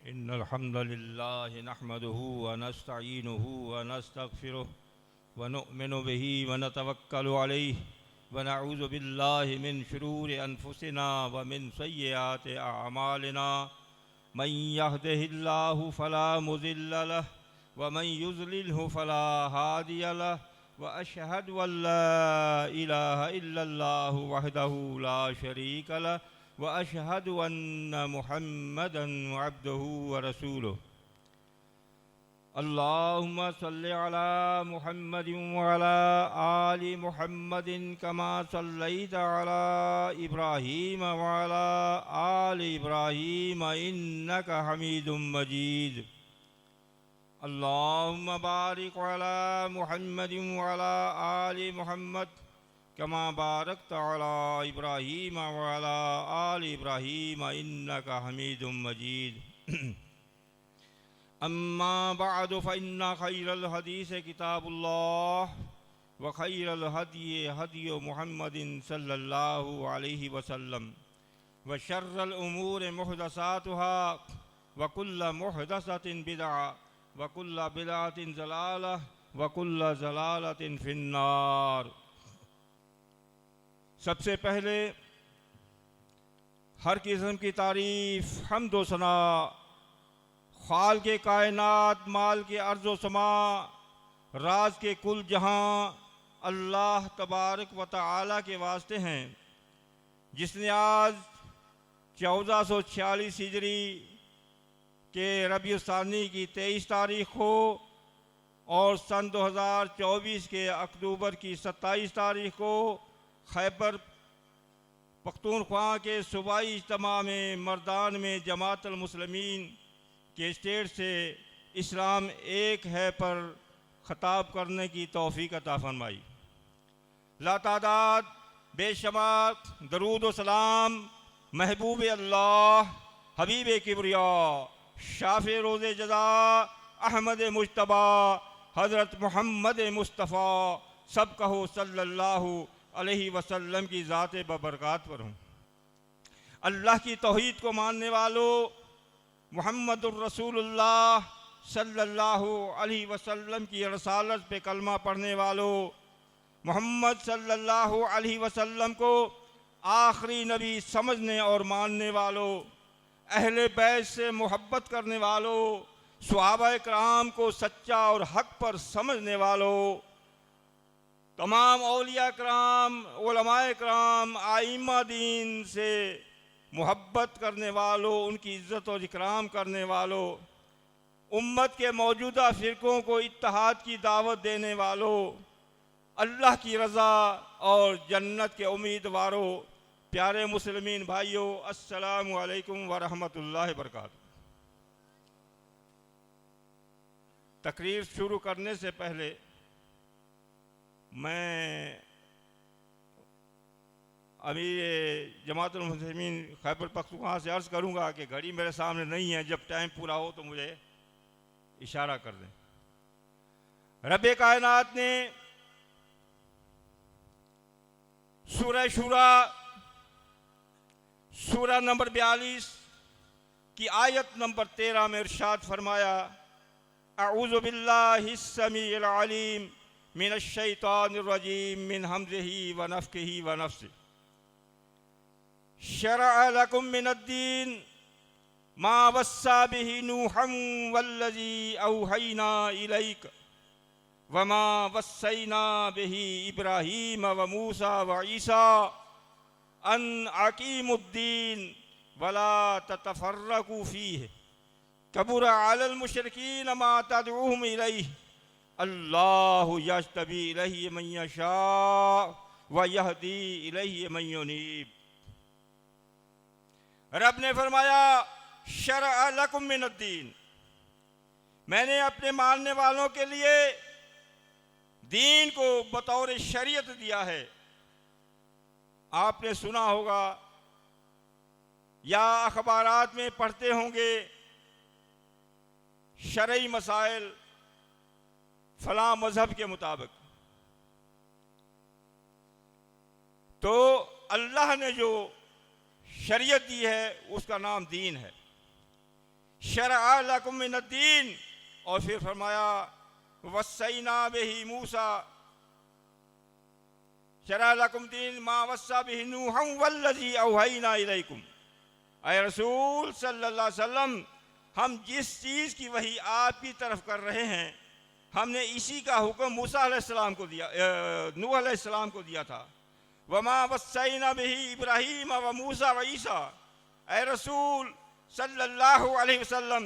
इन्नल हम्दलिल्लाहि नहमदुहु व नस्तईनुहु व नस्तगफिरुह व नु'मिनु बिही व नतवक्कलु अलैहि व नऊज़ु बिल्लाहि मिन शुरूरि अनफुसिना व मिन सय्यिआति अअमालिना मन यहदिहिल्लाहु फला मुज़िल्ल लह व मन युज़लिल्हु फला हादिय लह व अशहदु अल्ला इलाहा इल्लल्लाहु वहदहु ला शरीक लह व अशहदु अन्न मुहम्मदन अब्दुहु व रसूलुहु। अल्लाहुम्मा सल्लि अला मुहम्मदिन व अला आलि मुहम्मदिन कमा सल्लैता अला इब्राहीम व अला आलि इब्राहीम इन्नका हमीदुम मजीद। अल्लाहुम्मा बारिक अला मुहम्मदिन व अला आलि मुहम्मद कमा बारकता अला इब्राहीम व अला आलि इब्राहीम इन्नका हमीदुम मजीद। अम्मा बअदु फ़इन्ना खैरल हदीस किताबुल्लाह व खैरल हदी हदी मुहम्मदिन सल्लल्लाहु अलैहि वसल्लम व शर्रल उमूर मुहदसातुहा व कुल्ल मुहदसतिन बिदअ व कुल्ल बिदअतिन ज़लालह व कुल्ल ज़लालतिन फिन्नार। सबसे पहले हर किस्म की तारीफ़ हम्द व सना खाल के कायनात माल के अर्ज़ समा राज के कुल जहां अल्लाह तबारक व तआला के वास्ते हैं, जिसने आज 1446 हिजरी के रबीउल सानी की 23 तारीख को और सन 2024 के अक्टूबर की 27 तारीख को खैबर पख्तूनख्वा के सूबाई इज्तिमा में मर्दान में जमाअतुल मुस्लिमीन के स्टेट से इस्लाम एक है पर ख़ताब करने की तौफ़ीक़ अता फ़रमाई। लातादाद बेशुमार दरूद व सलाम महबूब अल्लाह हबीब किबरिया शाफ़े रोज़े जज़ा अहमद मुज्तबा हज़रत मोहम्मद मुस्तफ़ा सब कहो सल्लल्लाहु अलैहि वसल्लम की ज़ात बबरकात पर हूँ। अल्लाह की तौहीद को मानने वालों, मुहम्मदुर रसूलुल्लाह सल्लल्लाहु अलैहि वसल्लम की रसालत पे कलमा पढ़ने वालों, मोहम्मद सल्लल्लाहु अलैहि वसल्लम को आखिरी नबी समझने और मानने वालों, अहले बैत से मोहब्बत करने वालों, सहाबा कराम को सच्चा और हक पर समझने वालों, तमाम औलिया कराम, उलमाए कराम, आइम्मा दीन से मोहब्बत करने वालों, उनकी इज़्ज़त और इकराम करने वालों, उम्मत के मौजूदा फ़िरक़ों को इत्तेहाद की दावत देने वालों, अल्लाह की रज़ा और जन्नत के उम्मीदवारों, प्यारे मुसलमान भाइयों, अस्सलामु अलैकुम व रहमतुल्लाहि व बरकातुहू। तकरीर शुरू करने से पहले मैं अमीर जमाअतुल मुस्लिमीन खैबर पख्तूनख्वा से अर्ज़ करूँगा कि घड़ी मेरे सामने नहीं है, जब टाइम पूरा हो तो मुझे इशारा कर दें। रब्बे कायनात ने सूरह शूरा सूरह नंबर 42 की आयत नंबर 13 में इरशाद फरमाया, अऊज़ु बिल्लाहिस समीइल अलीम मिनश शैतानिर रजीम मिन हमज़िही व नफ़्ख़िही व नफ़्सिही। शरअ लकुम मिनद्दीन मा वस्सा बिही नूहन वल्लज़ी औहैना इलैक वमा वस्सैना बिही इब्राहीम व मूसा व ईसा अन अकीमुद्दीन वला ततफ़र्रक़ू फ़ीह कबुर अलल मुशरिकीन मा तदऊहुम इलैहि अल्लाहु यज्तबी इलैहि मन यशा व यहदी इलैहि मन युनीब। रब ने फरमाया, शरअ लकुम मिनद्दीन, मैंने अपने मानने वालों के लिए दीन को बतौर शरीयत दिया है। आपने सुना होगा या अखबारात में पढ़ते होंगे, शरई मसाइल फलां मजहब के मुताबिक। तो अल्लाह ने जो शरीयत दी है उसका नाम दीन है। शरअ लकुम मिनद्दीन, और फिर फरमाया वस्सैना बिही मूसा शरअ लकुम दीन मा वस्सा बिही नूहन वल्लज़ी औहैना इलैकुम। ऐ रसूल सल्लल्लाहु अलैहि वसल्लम, हम जिस चीज़ की वही आपकी तरफ कर रहे हैं, हमने इसी का हुक्म मूसा अलैहिस्सलाम को दिया, नूह अलैहिस्सलाम को दिया था। वमा वस्सैना बिही इब्राहीम व मूसा व ईसा। ऐ रसूल सल्लल्लाहु अलैहि वसल्लम,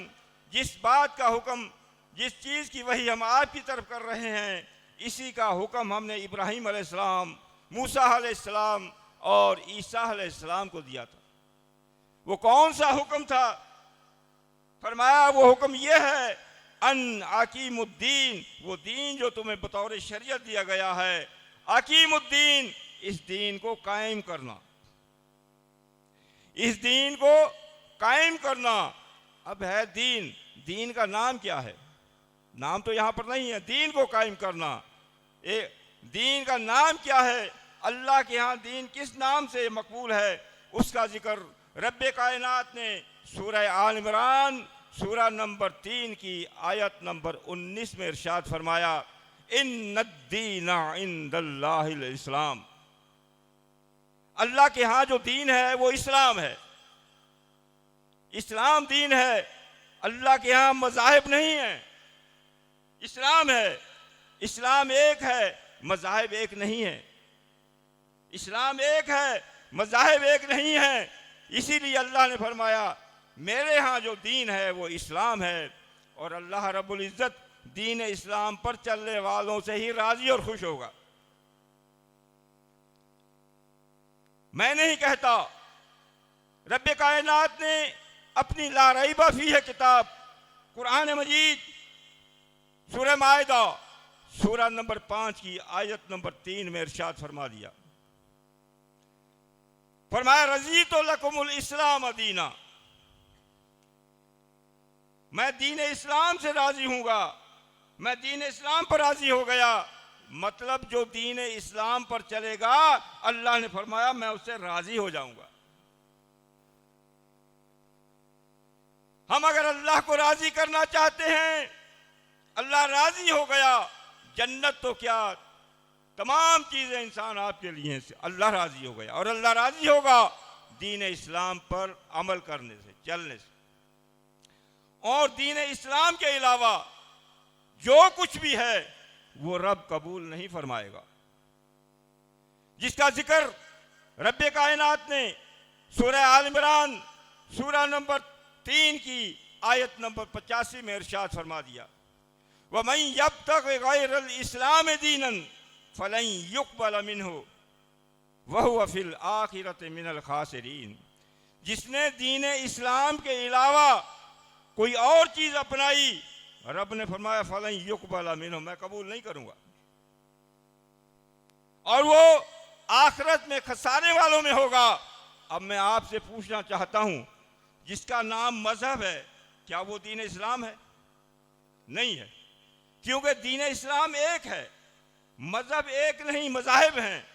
जिस बात का हुक्म, जिस चीज़ की वही हम आपकी तरफ कर रहे हैं, इसी का हुक्म हमने इब्राहीम अलैहिस्सलाम, मूसा अलैहिस्सलाम और ईसा अलैहिस्सलाम को दिया था। वो कौन सा हुक्म था? फरमाया वो हुक्म ये है, अन अकीमुद्दीन, वो दीन जो तुम्हें बतौर शरीयत दिया गया है, अकीमुद्दीन, इस दीन को कायम करना, इस दीन को कायम करना। अब है दीन, दीन का नाम क्या है? नाम तो यहाँ पर नहीं है। दीन को कायम करना, दीन का नाम क्या है? अल्लाह के यहाँ दीन किस नाम से मकबूल है, उसका जिक्र रब्बे कायनात ने सूरह आल इमरान सूरा नंबर 3 की आयत नंबर 19 में इरशाद फरमाया, इन्नद्दीना इंदल्लाहिल इस्लाम। अल्लाह के यहाँ जो दीन है वो इस्लाम है, इस्लाम दीन है। अल्लाह के यहाँ मज़ाहिब नहीं है, इस्लाम है। इस्लाम एक है, मज़ाहिब एक नहीं है। इस्लाम एक है, मज़ाहिब एक नहीं है। इसीलिए अल्लाह ने फरमाया मेरे यहाँ जो दीन है वो इस्लाम है, और अल्लाह रब्बुल इज़्ज़त दीन इस्लाम पर चलने वालों से ही राज़ी और खुश होगा। मैं नहीं कहता, रब्बे कायनात ने अपनी ला रैबा फीह किताब कुरान मजीद सूरह माइदा सूरा नंबर 5 की आयत नंबर 3 में इरशाद फरमा दिया, फरमाया रज़ीतु लकुमुल इस्लाम दीना, मैं दीन इस्लाम से राजी हूँगा, मैं दीन इस्लाम पर राजी हो गया। मतलब जो दीन इस्लाम पर चलेगा, अल्लाह ने फरमाया मैं उससे राजी हो जाऊंगा। हम अगर अल्लाह को राजी करना चाहते हैं, अल्लाह राजी हो गया, जन्नत तो क्या तमाम चीज़ें इंसान आपके लिए हैं, अल्लाह राजी हो गया। और अल्लाह राजी होगा दीन इस्लाम पर अमल करने से, चलने से। और दीन इस्लाम के अलावा जो कुछ भी है वो रब कबूल नहीं फरमाएगा। जिसका जिक्र रब्बे कायनात ने सूरह आल इमरान सूरा नंबर 3 की आयत नंबर 85 में इरशाद फरमा दिया, वमन यब्तग़ि गैरल इस्लाम दीनन फलन युक़बल मिन्हु वहुव फिल आखिरति मिनल खासिरीन। जिसने दीन इस्लाम के अलावा कोई और चीज़ अपनाई, रब ने फरमाया फलन युक़बल मिन्हु, मैं कबूल नहीं करूंगा, और वो आखिरत में खसारे वालों में होगा। अब मैं आपसे पूछना चाहता हूं, जिसका नाम मजहब है, क्या वो दीन इस्लाम है? नहीं है, क्योंकि दीन इस्लाम एक है, मजहब एक नहीं, मज़ाहिब हैं।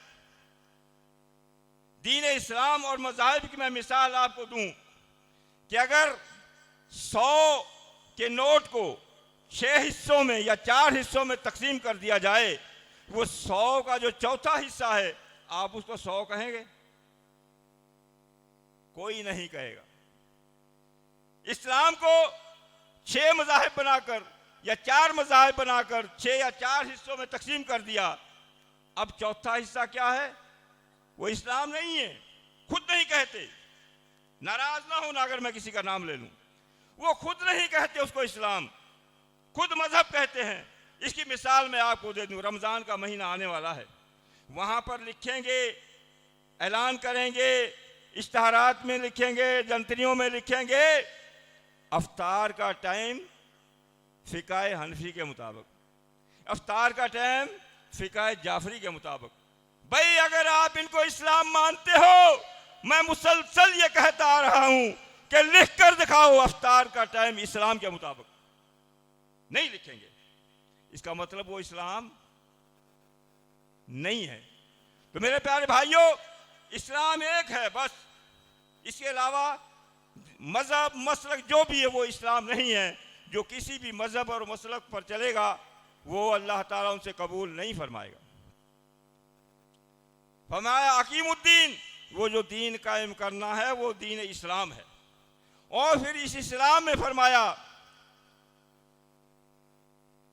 दीन इस्लाम और मज़ाहिब की मैं मिसाल आपको दूं कि अगर 100 के नोट को 6 हिस्सों में या 4 हिस्सों में तकसीम कर दिया जाए, वो 100 का जो चौथा हिस्सा है, आप उसको 100 कहेंगे? कोई नहीं कहेगा। इस्लाम को 6 मज़ाहिब बनाकर या 4 मज़ाहिब बनाकर 6 या 4 हिस्सों में तकसीम कर दिया। अब चौथा हिस्सा क्या है? वो इस्लाम नहीं है, खुद नहीं कहते। नाराज ना हो ना अगर मैं किसी का नाम ले लूं, वो खुद नहीं कहते उसको इस्लाम, खुद मजहब कहते हैं। इसकी मिसाल मैं आपको दे दूं, रमज़ान का महीना आने वाला है, वहाँ पर लिखेंगे, ऐलान करेंगे, इश्तहारात में लिखेंगे, जंतरियों में लिखेंगे, अफ्तार का टाइम फ़िक़्ह हनफी के मुताबिक, अफ्तार का टाइम फ़िक़्ह जाफरी के मुताबिक। भाई अगर आप इनको इस्लाम मानते हो, मैं मुसलसल ये कहता आ रहा हूं कि लिख कर दिखाओ अफ्तार का टाइम इस्लाम के मुताबिक। नहीं लिखेंगे, इसका मतलब वो इस्लाम नहीं है। तो मेरे प्यारे भाइयों, इस्लाम एक है बस, इसके अलावा मज़हब मसलक जो भी है वो इस्लाम नहीं है। जो किसी भी मज़हब और मसलक पर चलेगा वो अल्लाह ताला उनसे कबूल नहीं फरमाएगा। फरमाया अकीमुद्दीन, वो जो दीन कायम करना है वो दीन इस्लाम है। और फिर इस इस्लाम में फरमाया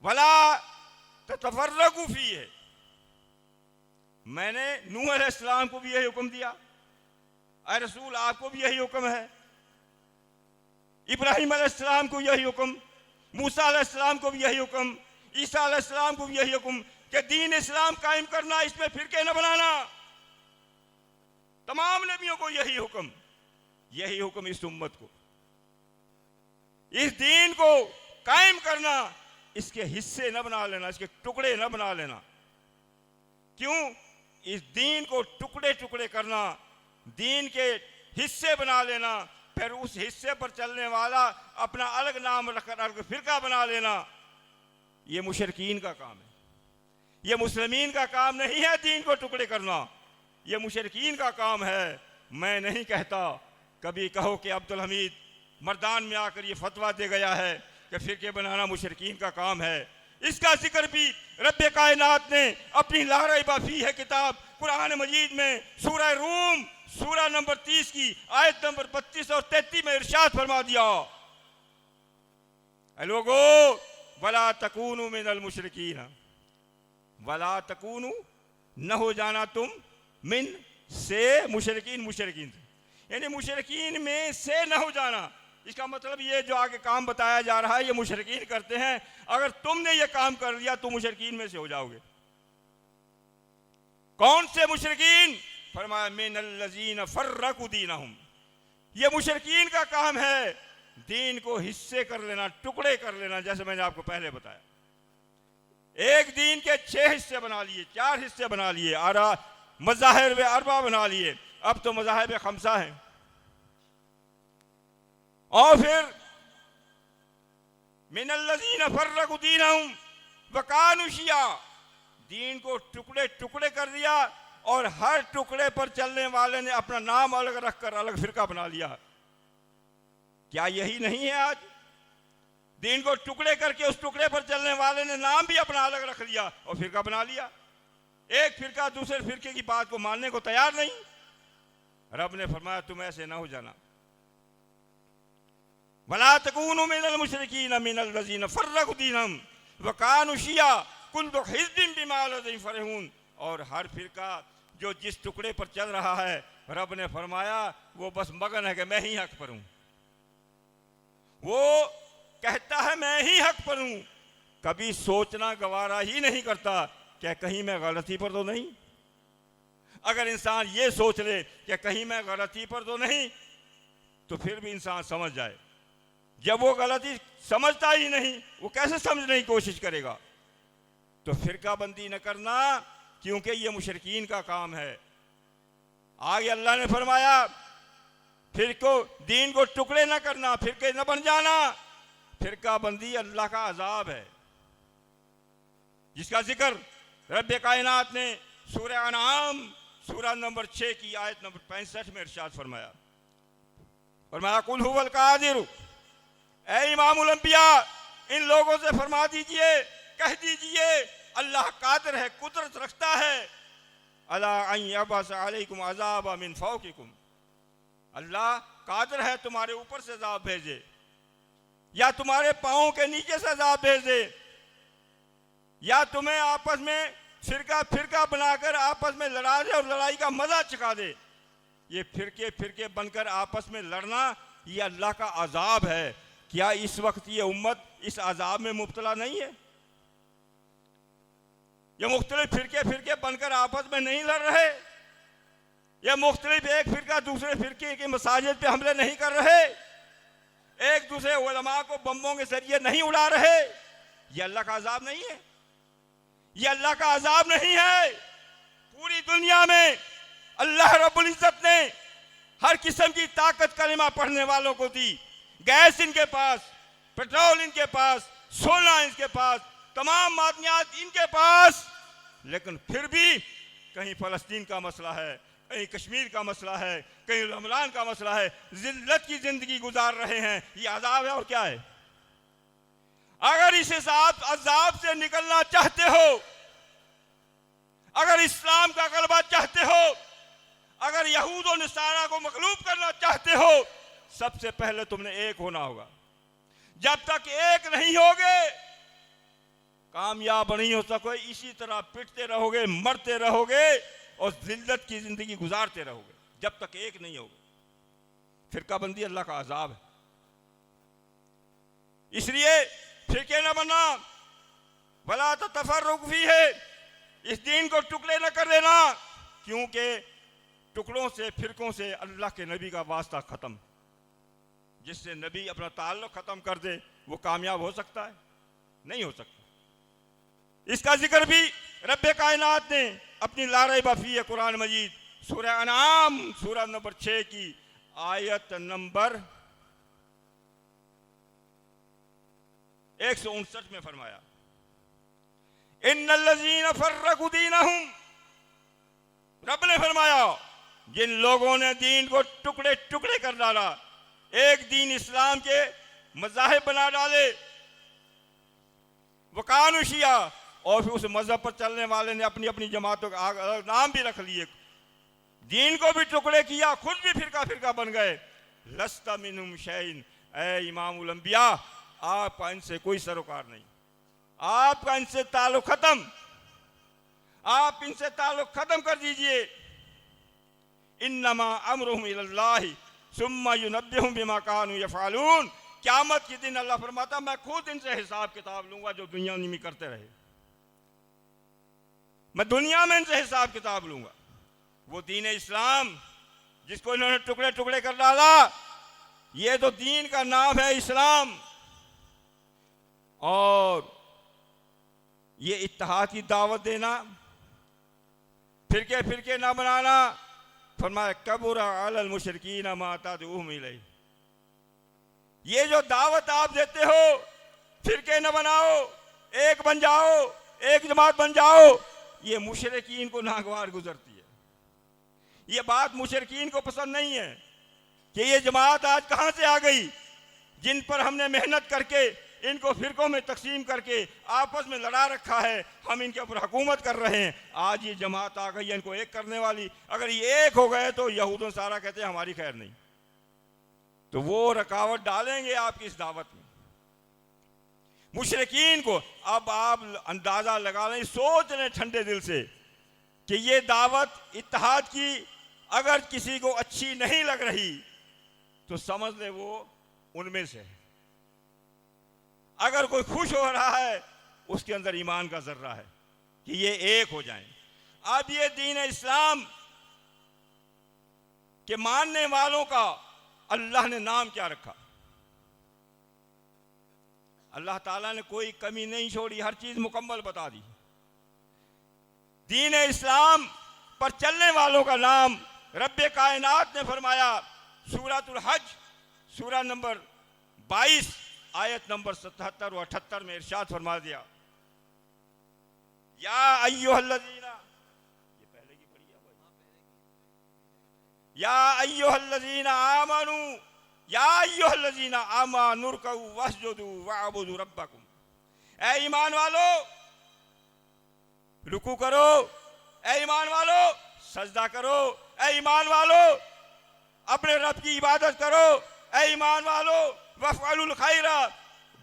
वला ततफर्रकू फीह है। मैंने नूह अलैहिस्सलाम को भी यही हुक्म दिया, ऐ रसूल आपको भी यही हुक्म है, इब्राहिम अलैहिस्सलाम को यही हुक्म, मूसा अलैहिस्सलाम को भी यही हुक्म, ईसा अलैहिस्सलाम को भी यही हुक्म कि दीन इस्लाम कायम करना, इसमें फिरके न बनाना। तमाम नबियों को यही हुक्म, यही हुक्म इस उम्मत को, इस दीन को कायम करना, इसके हिस्से न बना लेना, इसके टुकड़े न बना लेना। क्यों? इस दीन को टुकड़े टुकड़े करना, दीन के हिस्से बना लेना, फिर उस हिस्से पर चलने वाला अपना अलग नाम रखकर अलग फिरका बना लेना, ये मुशरिकीन का काम है। ये मुस्लिमीन का काम नहीं है दीन को टुकड़े करना, ये मुशरिकीन का काम है। मैं नहीं कहता, कभी कहो कि अब्दुल हमीद मर्दान में आकर ये फतवा दे गया है कि फिरके बनाना मुशरिकीन का काम है। इसका जिक्र भी रब्बे कायनात ने अपनी लाहरा बाफी है किताब कुरान मजीद में सूरह रूम सूरा नंबर 30 की आयत नंबर 32 और 33 में इरशाद फरमा दिया, लोगो वला तकूनु मिनल मुशरिकीन, वला तकूनु, न हो जाना तुम, मिन से, मुशरिकीन, मुशरिकीन यानी मुशरिकीन में से न हो जाना। इसका मतलब ये जो आगे काम बताया जा रहा है ये मुशरिकीन करते हैं, अगर तुमने ये काम कर लिया तो मुशरिकीन में से हो जाओगे। कौन से मुशरिकीन? फरमाया मिनल्लज़ीन फर्रकू दीनहुम, ये मुशरिकीन का काम है दीन को हिस्से कर लेना, टुकड़े कर लेना। जैसे मैंने आपको पहले बताया, एक दीन के 6 हिस्से बना लिए, 4 हिस्से बना लिए, मज़ाहिब अरबा बना लिए, अब तो मज़ाहिब खमसा हैं। और फिर मिनल्लज़ीन फर्रकू दीनहुम व कानू शिया, दीन को टुकड़े टुकड़े कर दिया और हर टुकड़े पर चलने वाले ने अपना नाम अलग रखकर अलग फिरका बना लिया। क्या यही नहीं है आज? दीन को टुकड़े करके उस टुकड़े पर चलने वाले ने नाम भी अपना अलग रख लिया और फिरका बना लिया। एक फिरका दूसरे फिरके की बात को मानने को तैयार नहीं। रब ने फरमाया तुम ऐसे ना हो जाना, वला तकूनु मिनल मुशरिकीन मिनल्लज़ीन फर्रकू दीनहुम व कानू शिया कुल्लु हिज़्बिन बिमा लदयहिम फरिहून। और हर फिरका जो जिस टुकड़े पर चल रहा है, रब ने फरमाया वो बस मगन है कि मैं ही हक पर हूं, वो कहता है मैं ही हक पर हूं, कभी सोचना गवारा ही नहीं करता कि कहीं मैं गलती पर तो नहीं। अगर इंसान ये सोच ले कि कहीं मैं गलती पर तो नहीं, तो फिर भी इंसान समझ जाए। जब वो गलती समझता ही नहीं, वो कैसे समझने की कोशिश करेगा? तो फिरका बंदी न करना, क्योंकि ये मुशरिकीन का काम है। आगे अल्लाह ने फरमाया फिर को दीन को टुकड़े न करना, फिरके न बन जाना। फिरका बंदी अल्लाह का अजाब है, जिसका जिक्र रब्बे कायनात ने सूरह अनआम सूरा नंबर 6 की आयत नंबर 65 में इरशाद फरमाया, फरमाया कुल हुवल कादिर, ऐ इमामुल अंबिया इन लोगों से फरमा दीजिए, कह दीजिए अल्लाह कादिर है, कुदरत रखता है, अला अन यबअस अलैकुम अज़ाबा मिन फौकिकुम, अल्लाह कादिर है तुम्हारे ऊपर से अज़ाब भेजे या तुम्हारे पाँव के नीचे से अज़ाब भेज दे, या तुम्हें आपस में फिरका बनाकर आपस में लड़ा दे और लड़ाई का मजा चखा दे। ये फिरके बनकर आपस में लड़ना ये अल्लाह का अजाब है। क्या इस वक्त ये उम्मत इस अजाब में मुब्तला नहीं है? ये मुख्तलिफ फिरके बनकर आपस में नहीं लड़ रहे, ये मुख्तलिफ एक फिरका दूसरे फिरके के मसाजिद पे हमले नहीं कर रहे, एक दूसरे उलमा को बम्बों के जरिए नहीं उड़ा रहे। ये अल्लाह का अजाब नहीं है? ये अल्लाह का अजाब नहीं है? पूरी दुनिया में अल्लाह रब्बुल इज्जत ने हर किस्म की ताकत कलिमा पढ़ने वालों को दी। गैस इनके पास, पेट्रोल इनके पास, सोना इनके पास, तमाम मादनियात इनके पास, लेकिन फिर भी कहीं फ़लस्तीन का मसला है, कहीं कश्मीर का मसला है, कहीं रमलान का मसला है, जिल्लत की जिंदगी गुजार रहे हैं। ये अजाब है और क्या है? अगर इस अजाब से निकलना चाहते हो, अगर इस्लाम का गलबा चाहते हो, अगर यहूद और नसारा को मगलूब करना चाहते हो, सबसे पहले तुमने एक होना होगा। जब तक एक नहीं होगे कामयाब नहीं हो सकोगे। इसी तरह पिटते रहोगे, मरते रहोगे और जिल्लत की जिंदगी गुजारते रहोगे जब तक एक नहीं होगे। फिरकाबंदी अल्लाह का अजाब है। इसलिए फिरके न बनना, वला तफर्रुक फीह, इस दीन को टुकड़े न कर देना, क्योंकि टुकड़ों से, फिरकों से अल्लाह के नबी का वास्ता खत्म। जिससे नबी अपना ताल्लुक खत्म कर दे वो कामयाब हो सकता है? नहीं हो सकता। इसका जिक्र भी रब्बे कायनात ने अपनी लारे बफी कुरान मजीद सूरह अनाम सूरह नंबर 6 की आयत नंबर 159 में फरमाया, इन्नल्लज़ीना फर्रकू दीनहुम, रब ने फरमाया जिन लोगों ने दीन को टुकड़े टुकड़े कर डाला, एक दीन इस्लाम के मज़ाहिब बना डाले, वकानु शिया, और फिर उस मजहब पर चलने वाले ने अपनी अपनी जमातों का अलग नाम भी रख लिए, दीन को भी टुकड़े किया, खुद भी फिरका फिरका बन गए। लस्ता मिनहुम शैइन, ए इमामुल अंबिया, आपका इनसे कोई सरोकार नहीं, आपका इनसे ताल्लुक खत्म, आप इनसे ताल्लुक खत्म कर दीजिए। इन्नमा अमरुहुम इलल्लाहि सुम्मा युनब्बिहुम बिमा कानू यफअलून, क़यामत के दिन अल्लाह फरमाता मैं खुद इनसे हिसाब किताब लूंगा जो दुनिया में करते रहे, मैं दुनिया में इनसे हिसाब किताब लूंगा। वो दीन इस्लाम जिसको इन्होंने टुकड़े टुकड़े कर डाला, ये तो दीन का नाम है इस्लाम, और ये इत्तेहाद की दावत देना, फिरके फिरके ना बनाना, फरमाया कबुरा अलल मुशरिकीन मा तदऊहुम इलैहि, ये जो दावत आप देते हो फिरके न बनाओ, एक बन जाओ, एक जमात बन जाओ, ये मुशरिकीन को नागवार गुजरती है। ये बात मुशरिकीन को पसंद नहीं है कि ये जमात आज कहां से आ गई, जिन पर हमने मेहनत करके इनको फिरकों में तकसीम करके आपस में लड़ा रखा है, हम इनके ऊपर हुकूमत कर रहे हैं, आज ये जमात आ गई है इनको एक करने वाली। अगर ये एक हो गए तो यहूद और सारा कहते हैं हमारी खैर नहीं, तो वो रुकावट डालेंगे आपकी इस दावत में। मुशरिकीन को अब आप अंदाजा लगा लें, सोच लें ठंडे दिल से कि ये दावत इत्तेहाद की अगर किसी को अच्छी नहीं लग रही तो समझ ले वो उनमें से है। अगर कोई खुश हो रहा है उसके अंदर ईमान का जर्रा है कि ये एक हो जाएं। अब ये दीन इस्लाम के मानने वालों का अल्लाह ने नाम क्या रखा? अल्लाह ताला ने कोई कमी नहीं छोड़ी, हर चीज मुकम्मल बता दी। दीन इस्लाम पर चलने वालों का नाम रब्बे कायनात ने फरमाया सूरतुल हज सूरा नंबर 22 आयत नंबर 77 और 78 में इरशाद फरमा दिया, या अय्युहल्लज़ीना, ये पहले की पढ़ी है, या अय्युहल्लज़ीना आमनू, या अय्युहल्लज़ीना आमनू रुकऊ वस्जुदू वअबुदू रब्बकुम, ऐ ईमान वालो रुकू करो, ऐ ईमान वालो सजदा करो, ऐ ईमान वालो अपने रब की इबादत करो, ऐ ईमान वालो वफ़अलुल खैरा,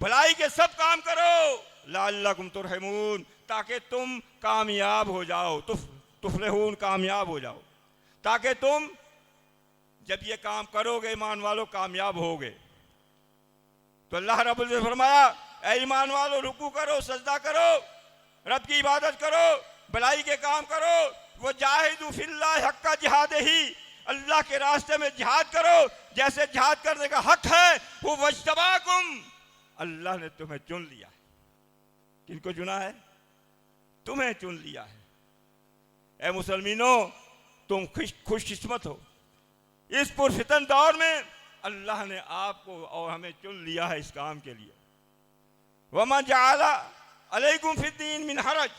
भलाई के सब काम करो, लअल्लकुम तुरहमून, ताकि तुम कामयाब हो जाओ, तुफलिहून, कामयाब हो जाओ, ताकि तुम जब ये काम करोगे ईमान वालों कामयाब होगे। तो अल्लाह रब्बुल इज्जत ने फरमाया ऐ ईमान वालों रुकू करो, सजदा करो, रब की इबादत करो, भलाई के काम करो, वो जाहिदू फिल्लाह हक्का जिहादिही, अल्लाह के रास्ते में जिहाद करो जैसे जिहाद करने का हक है। वो वज्तबाकुम, अल्लाह ने तुम्हें चुन लिया है। किनको चुना है? तुम्हें चुन लिया है। ऐ मुसलमानों, तुम खुशकिस्मत हो, इस पुरफितन दौर में अल्लाह ने आपको और हमें चुन लिया है इस काम के लिए। वमा जअला अलैकुम फिद्दीन मिन हरज,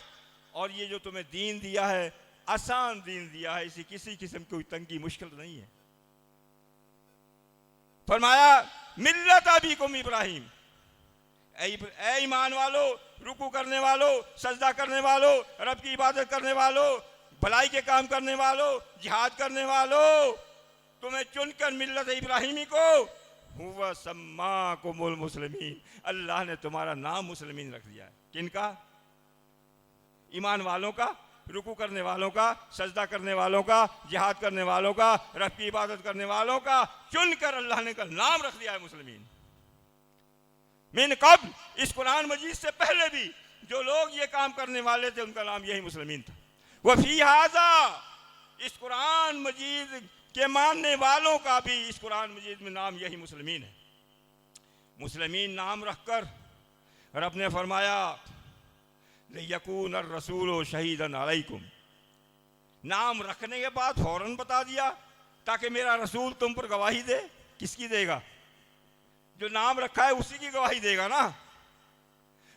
और ये जो तुम्हें दीन दिया है आसान दीन दिया है, इसी किसी किस्म की तंगी मुश्किल नहीं है। फरमाया मिल्लत अबीकुम इब्राहिम, ए ईमान वालो, रुकू करने वालों, सजदा करने वालों, रब की इबादत करने वालों, भलाई के काम करने वालों, जिहाद करने वालों, तुम्हें चुनकर मिल्लत इब्राहिमी को हुवा सम्माकुमुल मुस्लिमीन, अल्लाह ने तुम्हारा नाम मुस्लिमीन रख दिया है। किनका? ईमान वालों का, रुकू करने वालों का, सजदा करने वालों का, जिहाद करने वालों का, रब की इबादत करने वालों का चुनकर अल्लाह ने का नाम रख दिया है मुस्लिमीन। मिन कब्ल, इस कुरान मजीद से पहले भी जो लोग ये काम करने वाले थे उनका नाम यही मुस्लिमीन था। वफी हाजा, इस कुरान मजीद के मानने वालों का भी इस कुरान मजीद में नाम यही मुस्लिमीन है। मुस्लिमीन नाम रखकर रब ने फरमाया यकून रसूल शहीदन अलैकुम, नाम रखने के बाद फौरन बता दिया ताकि मेरा रसूल तुम पर गवाही दे। किसकी देगा? जो नाम रखा है उसी की गवाही देगा ना।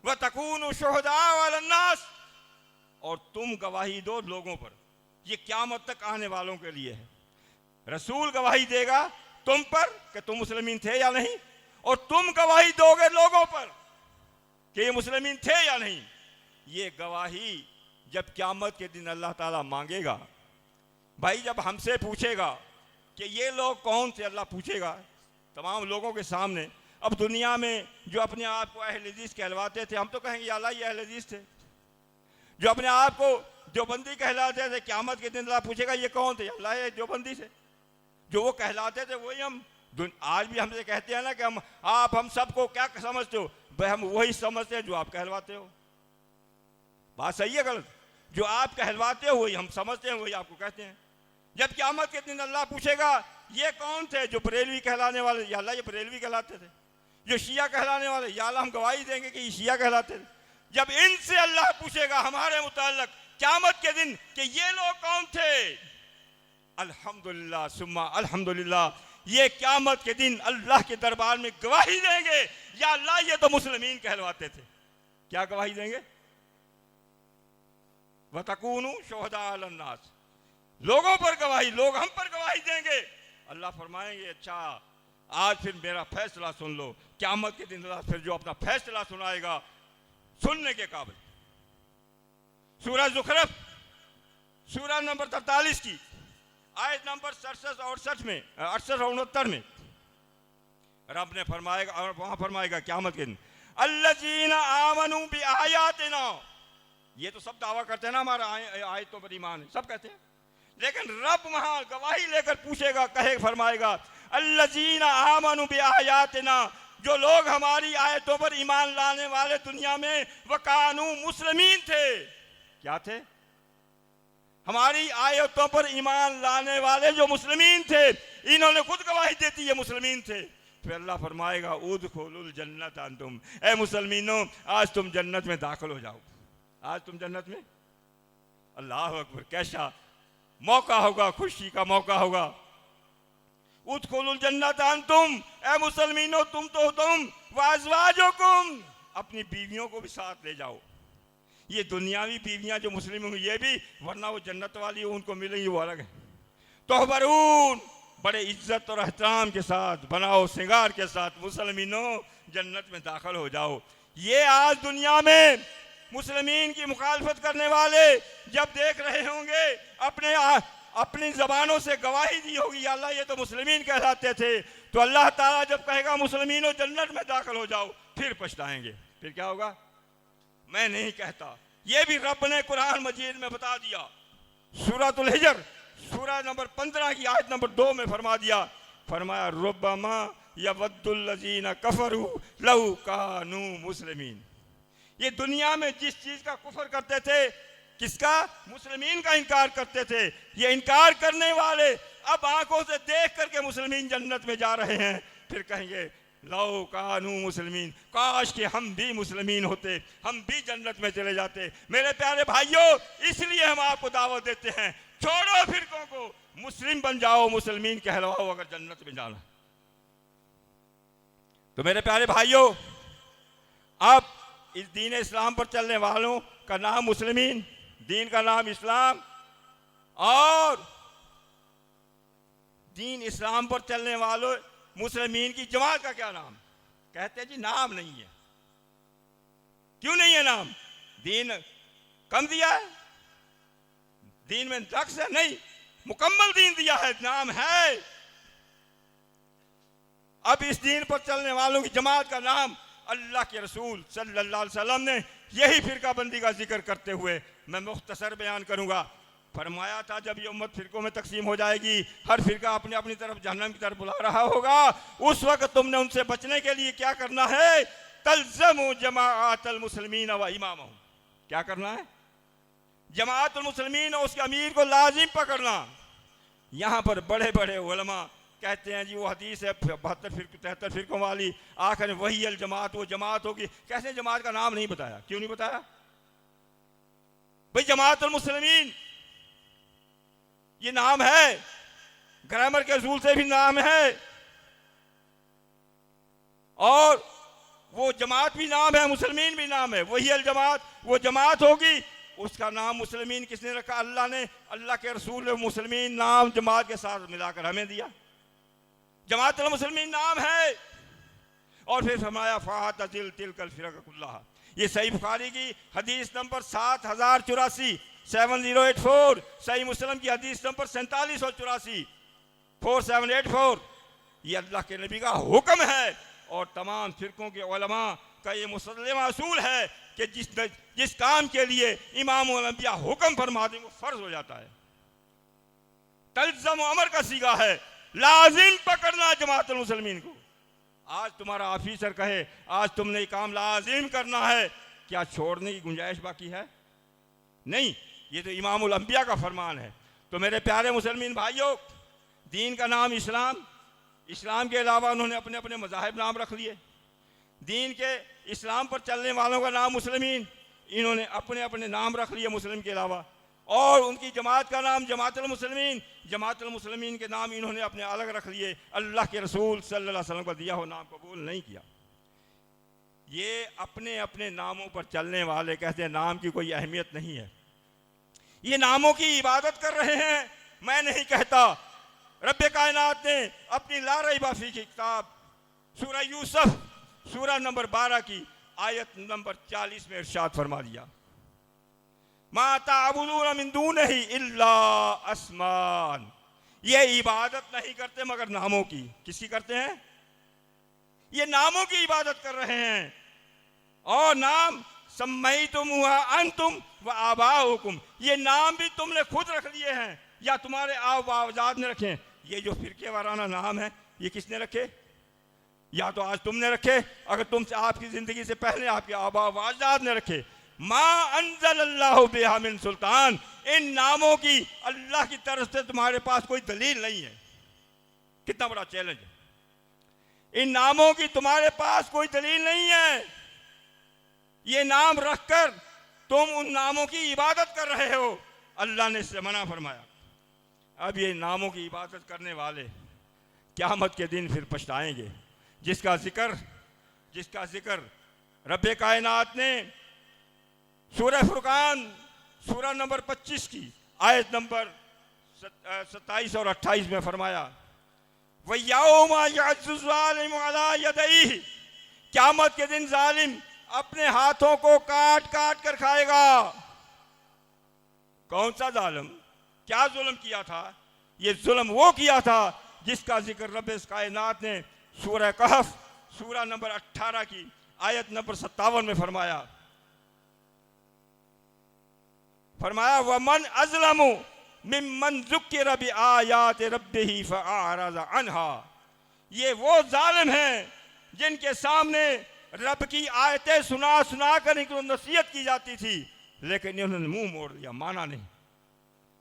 वह तकून शुहदा अलन्नास, और तुम गवाही दो लोगों पर। ये क़यामत तक आने वालों के लिए है। रसूल गवाही देगा तुम पर कि तुम मुस्लिमीन थे या नहीं, और तुम गवाही दोगे लोगों पर कि ये मुस्लिमीन थे या नहीं। ये गवाही जब क़यामत के दिन अल्लाह ताला मांगेगा, भाई जब हमसे पूछेगा कि ये लोग कौन थे, अल्लाह पूछेगा तमाम लोगों के सामने। अब दुनिया में जो अपने आप को अहले हदीस कहलवाते थे, हम तो कहेंगे या अल्लाह ये अहले हदीस थे। जो अपने आप को देवबंदी कहलाते थे, क़यामत के दिन अल्लाह पूछेगा ये कौन थे, अल्लाह ये देवबंदी से। जो वो कहलाते थे वही हम आज भी हमसे कहते हैं ना कि हम सबको क्या समझते हो, भाई हम वही समझते हैं जो आप कहलवाते हो। बात सही है गलत? जो आप कहलवाते हो वही हम समझते हैं, वही आपको कहते हैं। जब क़यामत के दिन अल्लाह पूछेगा ये कौन थे, जो बरेलवी कहलाने वाले, या अल्लाह ये बरेलवी कहलाते थे। जो शिया कहलाने वाले, या अल्लाह हम गवाही देंगे कि ये शिया कहलाते थे। जब इनसे अल्लाह पूछेगा हमारे मुताल्लिक क़यामत के दिन कि ये लोग कौन थे, अल्हम्दुलिल्लाह सुम्मा अल्हम्दुलिल्लाह, ये क़यामत के दिन अल्लाह के दरबार में गवाही देंगे या अल्लाह ये तो मुस्लिमीन कहलवाते थे। क्या गवाही देंगे? वतकूनु शुहदा अलन्नास, लोगों पर गवाही, लोग हम पर गवाही देंगे। अल्लाह फरमाएंगे अच्छा आज फिर मेरा फैसला सुन लो। क़यामत के दिन अल्लाह फिर जो अपना फैसला सुनाएगा सुनने के काबिल। सूरह ज़ुखरफ सूरह नंबर 43 की आयत नंबर 67 में 68 में रब ने फरमाएगा, और वहां फरमाएगा क़यामत के दिन अल्लज़ीना आमनू बि आयातिना, ये तो सब दावा करते हैं ना हमारा आयतों पर ईमान है, सब कहते हैं। लेकिन रब वहां गवाही लेकर पूछेगा, कहे फरमाएगा अल्लज़ीना आमनू बि आयातिना, जो लोग हमारी आयतों पर ईमान लाने वाले दुनिया में वकानू मुस्लिमीन थे। क्या थे? हमारी आयतों पर ईमान लाने वाले जो मुस्लिमीन थे, इन्होंने खुद गवाही देती है मुस्लिमीन थे। फिर अल्लाह फरमाएगा उदखुलुल जन्नत अंतुम, ए मुसलमानों आज तुम जन्नत में दाखिल हो जाओ। आज तुम जन्नत में, अल्लाह अकबर, कैसा मौका होगा, खुशी का मौका होगा। उदखुलुल जन्नत अंतुम, ए मुसलमानों तुम वाज़वाजुकुम, अपनी बीवियों को भी साथ ले जाओ। ये दुनियावी बीवियां जो मुस्लिम होंगी ये भी, वरना वो जन्नत वाली उनको मिलेंगी वो अलग है। तोहबरून, बड़े इज्जत और एहतराम के साथ, बनाओ श्रृंगार के साथ मुसलमानों जन्नत में दाखिल हो जाओ। ये आज दुनिया में मुस्लिमीन की मुखालफत करने वाले जब देख रहे होंगे, अपनी ज़बानों से गवाही दी होगी या अल्लाह ये तो मुस्लिमीन कहलाते थे, तो अल्लाह ताला जब कहेगा मुसलमानों जन्नत में दाखिल हो जाओ, फिर पछताएंगे। फिर क्या होगा? मैं नहीं कहता, ये भी रब ने कुरान मजीद में बता दिया। सूरतुल हिजर सूरह नंबर 15 की आयत नंबर 2 में फरमा दिया, फरमाया रुब्बमा यवद्दुल्लज़ीना कफरू लौ कानू मुस्लिमीन। ये दुनिया में जिस चीज का कुफर करते थे, किसका? मुस्लिमीन का इनकार करते थे। ये इनकार करने वाले अब आंखों से देख करके मुस्लिमीन जन्नत में जा रहे हैं। फिर कहेंगे लौ कानू मुस्लिमीन, काश के हम भी मुस्लिमीन होते, हम भी जन्नत में चले जाते। मेरे प्यारे भाइयों, इसलिए हम आपको दावत देते हैं, छोड़ो फिरकों को, मुस्लिम बन जाओ, मुसलमीन कहलवाओ अगर जन्नत में जाना। तो मेरे प्यारे भाइयों, अब इस दीन इस्लाम पर चलने वालों का नाम मुस्लिमीन, दीन का नाम इस्लाम, और दीन इस्लाम पर चलने वालों मुसलमीन की जमात का क्या नाम? कहते हैं जी नाम नहीं है। क्यों नहीं है नाम? दीन कम दिया है? दीन में नक्स है? नहीं, मुकम्मल दीन दिया है, नाम है। अब इस दीन पर चलने वालों की जमात का नाम अल्लाह के रसूल सल्लल्लाहु अलैहि वसल्लम ने यही फिरका बंदी का जिक्र करते हुए मैं मुख्तसर बयान करूंगा। फरमाया था जब ये उम्मत फिरकों में तकसीम हो जाएगी, हर फिरका अपनी अपनी तरफ जहन्नम की तरफ बुला रहा होगा, उस वक्त तुमने उनसे बचने के लिए क्या करना है? तल्ज़मु जमाअतल मुस्लिमीन व इमामहुम। क्या करना है? जमाअतुल मुस्लिमीन और उसके अमीर को लाजिम पकड़ना। यहाँ पर बड़े बड़े उलमा कहते हैं जी वो हदीस है 72 फिरकों वाली, आखिर वही अल जमात, वो जमात होगी। कैसे जमात का नाम नहीं बताया? क्यों नहीं बताया भाई? जमाअतुल मुस्लिमीन ये नाम है, ग्रामर के असूल से भी नाम है, और वो जमात भी नाम है, मुसलमीन भी नाम है। वही अल जमात, वो जमात होगी। उसका नाम मुसलमीन किसने रखा? अल्लाह ने। अल्लाह के रसूल ने मुसलमीन नाम जमात के साथ मिलाकर हमें दिया। जमात अल मुसलमीन नाम है। और फिर फरमाया फातजिल तिलकल फिरक कुल्लाहा। ये सही बुखारी की हदीस नंबर 7084 7084, सही मुस्लिम की हदीस नंबर 4784 4784। ये अल्लाह के नबी का हुक्म है और तमाम फिरकों के उलमा का ये मुसल्लमा असूल है कि जिस काम के लिए इमाम अम्बिया हुक्म फरमा दें वो फर्ज हो जाता है। तल्ज़म अमर का सीगा है, लाजिम पकड़ना जमाअतुल मुस्लिमीन को। आज तुम्हारा ऑफिसर कहे आज तुमने ये काम लाजिम करना है, क्या छोड़ने की गुंजाइश बाकी है? नहीं, ये तो इमामुल अंबिया का फरमान है। तो मेरे प्यारे मुसलमान भाइयों, दीन का नाम इस्लाम, इस्लाम के अलावा उन्होंने अपने अपने मज़ाहिब नाम रख लिए। दीन के इस्लाम पर चलने वालों का नाम मुसलमीन, इन्होंने अपने अपने नाम रख लिए मुस्लिम के अलावा। और उनकी जमात का नाम जमातुल मुस्लिमीन, जमातुल मुस्लिमीन के नाम इन्होंने अपने अलग रख लिए। अल्लाह के रसूल सल्लल्लाहु अलैहि वसल्लम का दिया हो नाम कबूल नहीं किया। ये अपने अपने नामों पर चलने वाले कहते हैं नाम की कोई अहमियत नहीं है, ये नामों की इबादत कर रहे हैं। मैं नहीं कहता। रब्बे कायनात ने अपनी ला रैबा फी की किताब सूरह यूसुफ सूरह नंबर 12 की आयत नंबर 40 में इरशाद फरमा दिया, मा ताबुदून मिन दूनिही इल्ला अस्मान। ये इबादत नहीं करते मगर नामों की। किसकी करते हैं? ये नामों की इबादत कर रहे हैं। और नाम सम्मैतुमुहा अंतुम व आबाउकुम, ये नाम भी तुमने खुद रख लिए हैं या तुम्हारे आबाजाद ने रखे। ये जो फिरके वाराना नाम है ये किसने रखे? या तो आज तुमने रखे, अगर तुमसे आपकी जिंदगी से पहले आपके आबाजाद ने रखे। मा अंज़लल्लाहु बिहा मिन सुल्तान, इन नामों की अल्लाह की तरफ से तुम्हारे पास कोई दलील नहीं है। कितना बड़ा चैलेंज है। इन नामों की तुम्हारे पास कोई दलील नहीं है। ये नाम रखकर तुम उन नामों की इबादत कर रहे हो। अल्लाह ने इससे मना फरमाया। अब ये नामों की इबादत करने वाले क़यामत के दिन फिर पछताएंगे। जिसका जिक्र रब्बे कायनात ने सूरह फुरकान सूरह नंबर 25 की आयत नंबर 27 और 28 में फरमाया, वयौमा यअज़्ज़ु ज़ालिमु अला यदैहि, क़यामत के दिन जालिम अपने हाथों को काट काट कर खाएगा। कौन सा जालिम? क्या जुल्म किया था? ये जुल्म वो किया था जिसका जिक्र रब्बे कायनात ने सूरह कहफ सूरह नंबर 18 की आयत नंबर 57 में फरमाया वमन अज़लमु मिम्मन ज़ुक्किर बि आयाति रब्बिही फ़अअरज़ अन्हा। ये वो जालिम हैं जिनके सामने रब की आयतें सुना सुना कर इनको नसीहत की जाती थी, लेकिन इन्होंने मुंह मोड़ लिया, माना नहीं।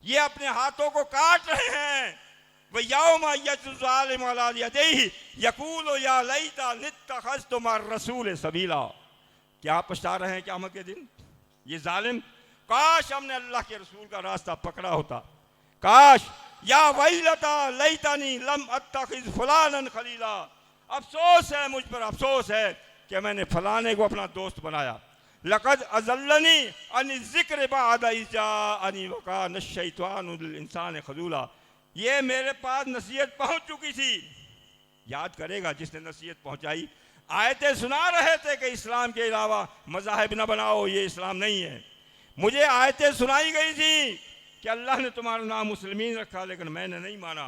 ये अपने हाथों को काट रहे हैं। वयौमा यअज़्ज़ु ज़ालिमु अला यदैहि यक़ूलु या लैता लित्तख़ज़्तु मअर रसूल सबीला। क्या पछता रहे हैं क़यामत के दिन ये जालिम? काश हमने अल्लाह के रसूल का रास्ता पकड़ा होता। काश या वैलता लैतनी लम अत्तखिज़ फुलानन खलीला। अफसोस है मुझ पर, अफसोस है कि मैंने फलाने को अपना दोस्त बनाया। लक़द अज़ल्लनी अन ज़िक्र बअद इज़ जाअनी व कान अश-शैतानु लिल इंसान खज़ूला। ये मेरे पास नसीहत पहुंच चुकी थी। याद करेगा जिसने नसीहत पहुंचाई। आयतें सुना रहे थे कि इस्लाम के अलावा मज़ाहिब न बनाओ, ये इस्लाम नहीं है। मुझे आयतें सुनाई गई थी कि अल्लाह ने तुम्हारा नाम मुस्लिमीन रखा, लेकिन मैंने नहीं माना।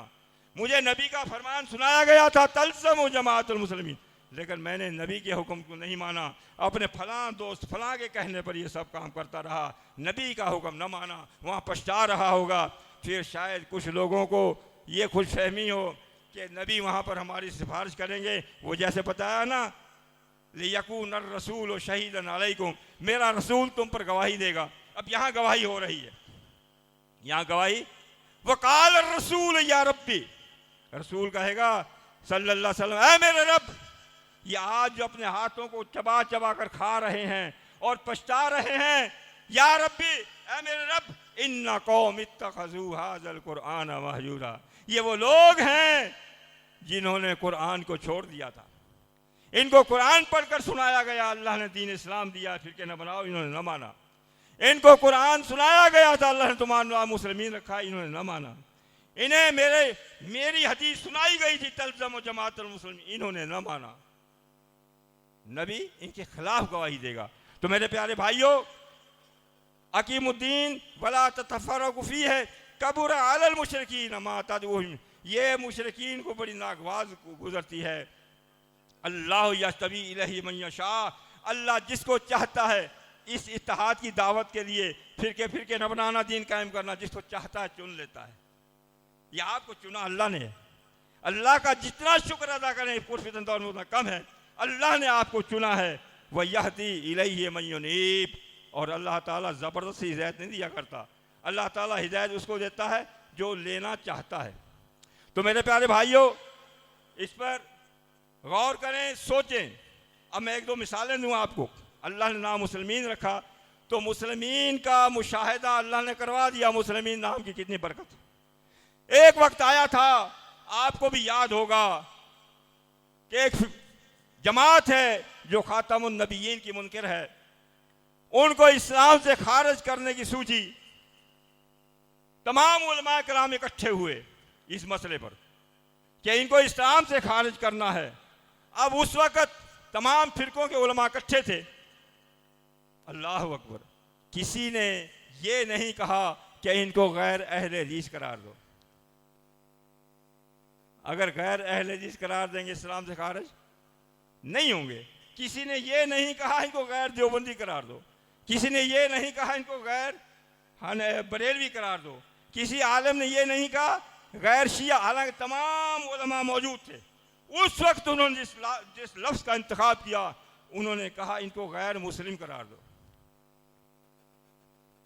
मुझे नबी का फरमान सुनाया गया था तल्ज़मु जमाअतुल मुस्लिमीन, लेकिन मैंने नबी के हुक्म को नहीं माना। अपने फलां दोस्त फलां के कहने पर ये सब काम करता रहा, नबी का हुक्म न माना, वहाँ पछता रहा होगा। फिर शायद कुछ लोगों को ये खुशफहमी हो कि नबी वहाँ पर हमारी सिफारिश करेंगे। वो जैसे बताया ना, लियकून रसूल शहीदन अलैकुम, मेरा रसूल तुम पर गवाही देगा। अब यहाँ गवाही हो रही है, यहाँ गवाही वकाल रसूल या रब्बी, रसूल कहेगा सल्लल्लाहु अलैहि वसल्लम, ऐ मेरे रब। ये आज जो अपने हाथों को चबा चबा कर खा रहे हैं और पछता रहे हैं, या रब्बी, ऐ मेरे रब, इन्ना कौम इत्तखज़ू हाज़ल कुरआन महजूरा। ये वो लोग हैं जिन्होंने कुरान को छोड़ दिया था। इनको कुरान पढ़कर सुनाया गया, अल्लाह ने दीन इस्लाम दिया, फिर न बनाओ, इन्होंने न माना। इनको कुरान सुनाया गया था, अल्लाह ने तुम्हारा नाम मुस्लिमीन रखा, इन्होंने न माना। इन्हें मेरी हदीस सुनाई गई थी तल्ज़मु जमाअतुल मुस्लिमीन, इन्होंने न माना। नबी इनके खिलाफ गवाही देगा। तो मेरे प्यारे भाइयों, अकीमुद्दीन वला ततफ़र्रक़ू फ़ीह है कबुरा अलल मुशरिकीन मा तदऊहुम, ये मुशरिकीन को बड़ी नागवाज गुजरती है। अल्लाह यस्तबी इलैहि मन यशा, अल्लाह जिसको चाहता है इस इत्तेहाद की दावत के लिए फिरके न बनाना, दीन कायम करना, जिसको चाहता है चुन लेता है। ये आपको चुना अल्लाह ने। अल्लाह का जितना शुक्र अदा करें पुरफितन दौर में उतना कम है। अल्लाह ने आपको चुना है। वह यहदी इलैहि मन युनीब, और अल्लाह ताला ज़बरदस्ती हिदायत नहीं दिया करता। अल्लाह ताला हिदायत उसको देता है जो लेना चाहता है। तो मेरे प्यारे भाइयों, इस पर गौर करें, सोचें। अब मैं एक दो मिसालें दूँ आपको। अल्लाह ने नाम मुस्लिमीन रखा, तो मुस्लिमीन का मुशाहिदा अल्लाह ने करवा दिया। मुस्लिमीन नाम की कितनी बरकत। एक वक्त आया था, आपको भी याद होगा, कि एक जमात है जो खातमुन नबीयीन की मुनकिर है। उनको इस्लाम से खारिज करने की सूझी। तमाम उलमा कराम इकट्ठे हुए इस मसले पर कि इनको इस्लाम से खारिज करना है। अब उस वक़्त तमाम फिरकों के उलमा इकट्ठे थे। अल्लाह अकबर, किसी ने ये नहीं कहा कि इनको गैर अहले हदीस करार दो। अगर गैर अहले हदीस करार देंगे इस्लाम से खारिज नहीं होंगे। किसी ने ये नहीं कहा इनको गैर देवबंदी करार दो। किसी ने ये नहीं कहा इनको गैर बरेलवी करार दो। किसी आलम ने ये नहीं कहा गैर शिया, हालांकि तमाम उलमा मौजूद थे। उस वक्त उन्होंने जिस लफ्ज़ का इंतखाब किया, उन्होंने कहा इनको गैर मुस्लिम करार दो।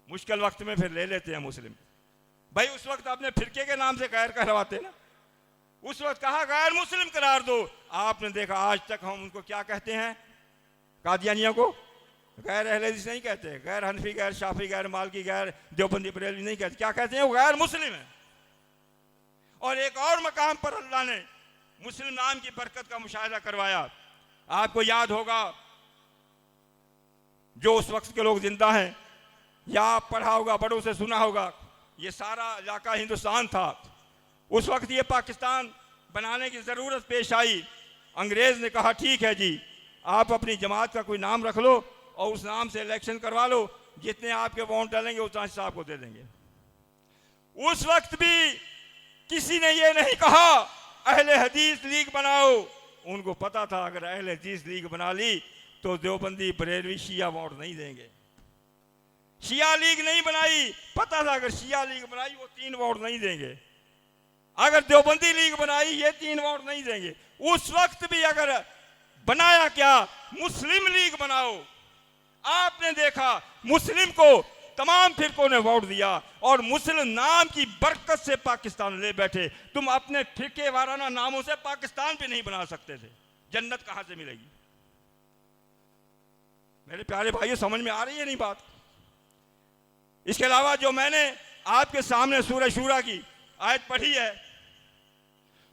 मुश्किल वक्त में फिर ले लेते हैं मुस्लिम। भाई उस वक्त अपने फिरके के नाम से गैर कहलवाते ना। उस वक्त कहा गैर मुस्लिम करार दो। आपने देखा आज तक हम उनको क्या कहते हैं, कादियानिया को गैर अहले हदीस नहीं कहते, गैर हनफी, गैर शाफी, गैर मालकी, गैर देवबंदी बरेलवी नहीं कहते। क्या कहते हैं? वो गैर मुस्लिम है। और एक और मकाम पर अल्लाह ने मुस्लिम नाम की बरकत का मुशाहिदा करवाया। आपको याद होगा, जो उस वक्त के लोग जिंदा हैं या आप पढ़ा होगा, बड़ों से सुना होगा, ये सारा इलाका हिंदुस्तान था। उस वक्त ये पाकिस्तान बनाने की ज़रूरत पेश आई। अंग्रेज़ ने कहा ठीक है जी, आप अपनी जमात का कोई नाम रख लो और उस नाम से इलेक्शन करवा लो, जितने आपके वोट डालेंगे उतना हिस्सा आपको दे देंगे। उस वक्त भी किसी ने ये नहीं कहा अहले हदीस लीग बनाओ। उनको पता था अगर अहले हदीस लीग बना ली तो देवबंदी बरेलवी शिया वोट नहीं देंगे। शिया लीग नहीं बनाई, पता था अगर शिया लीग बनाई वो 3 वोट नहीं देंगे। अगर देवबंदी लीग बनाई ये 3 वोट नहीं देंगे। उस वक्त भी अगर बनाया क्या, मुस्लिम लीग बनाओ। आपने देखा मुस्लिम को तमाम फिरकों ने वोट दिया और मुस्लिम नाम की बरकत से पाकिस्तान ले बैठे। तुम अपने फिरके वाराना नामों से पाकिस्तान भी नहीं बना सकते थे। जन्नत कहां से मिलेगी? मेरे प्यारे भाइयों, समझ में आ रही है नहीं बात? इसके अलावा जो मैंने आपके सामने सूरह शूरा की आयत पढ़ी है,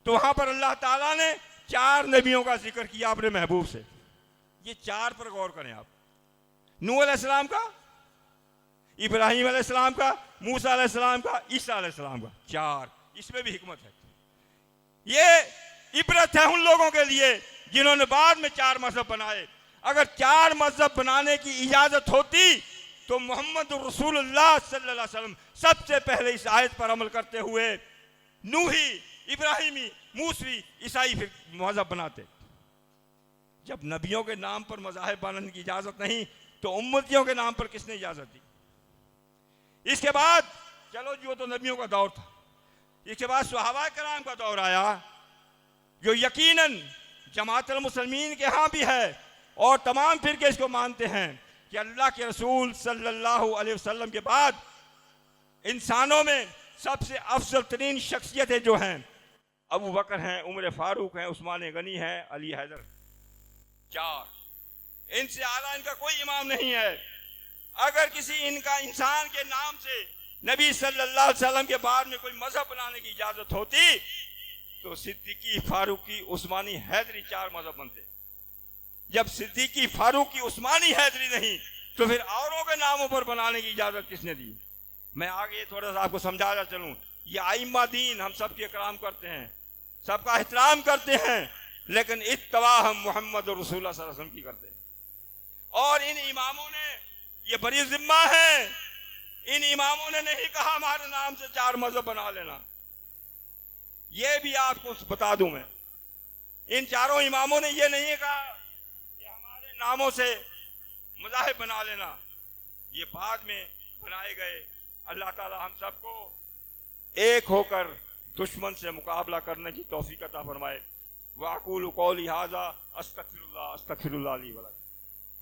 तो वहां पर अल्लाह ताला ने 4 नबियों का जिक्र किया अपने महबूब से। ये 4 पर गौर करें आप। नूह अलैहिस्सलाम का, इब्राहिम अलैहिस्सलाम का, मूसा अलैहिस्सलाम का, ईसा अलैहिस्सलाम का, 4। इसमें भी हिकमत है। ये इबरत है उन लोगों के लिए जिन्होंने बाद में 4 मजहब बनाए। अगर 4 मजहब बनाने की इजाजत होती तो मोहम्मद रसूलुल्लाह सल्लल्लाहु अलैहि वसल्लम सबसे पहले इस आयत पर अमल करते हुए नूही, इब्राहिमी, मूसवी, ईसाई फिर मजहब बनाते। जब नबियों के नाम पर मज़ाहिब बनाने की इजाजत नहीं तो उम्मतियों के नाम पर किसने इजाजत दी? इसके बाद चलो जी, वो तो नबियों का दौर था। इसके बाद सहाबा कराम का दौर आया, जो यकीनन जमाअतुल मुस्लिमीन के यहाँ भी है और तमाम फिरके इसको मानते हैं कि अल्लाह के रसूल सल्लल्लाहु अलैहि वसल्लम के बाद इंसानों में सबसे अफजल तरीन शख्सियतें जो हैं, अबू बकर हैं, उमर फारूक हैं, उस्मान गनी हैं, अली हैदर, 4। इनसे आला इनका कोई इमाम नहीं है। अगर किसी इनका इंसान के नाम से नबी सल्लल्लाहु अलैहि वसल्लम के बाद में कोई मजहब बनाने की इजाजत होती तो सिद्दीकी, फारूकी, उस्मानी, हैदरी 4 मजहब बनते। जब सिद्दीकी, फारूकी, उस्मानी, हैदरी नहीं तो फिर औरों के नामों पर बनाने की इजाजत किसने दी? मैं आगे थोड़ा सा आपको समझाता चलूं। ये आइम्मा दीन, हम सबके इकराम करते हैं, सबका एहतराम करते हैं, लेकिन इत्तबा हम मोहम्मद रसूलुल्लाह सल्लल्लाहु अलैहि वसल्लम की करते हैं। और इन इमामों ने ये बड़ी जिम्मा है, इन इमामों ने नहीं कहा हमारे नाम से 4 मजहब बना लेना। ये भी आपको बता दूं मैं, इन 4 इमामों ने ये नहीं कहा कि हमारे नामों से मज़ाहिब बना लेना। ये बाद में बनाए गए। अल्लाह ताला हम सबको एक होकर दुश्मन से मुकाबला करने की तौफीक अता फरमाए। वाक़ूलु क़ौली हाज़ा अस्तग़फिरुल्लाह ली व लकुम।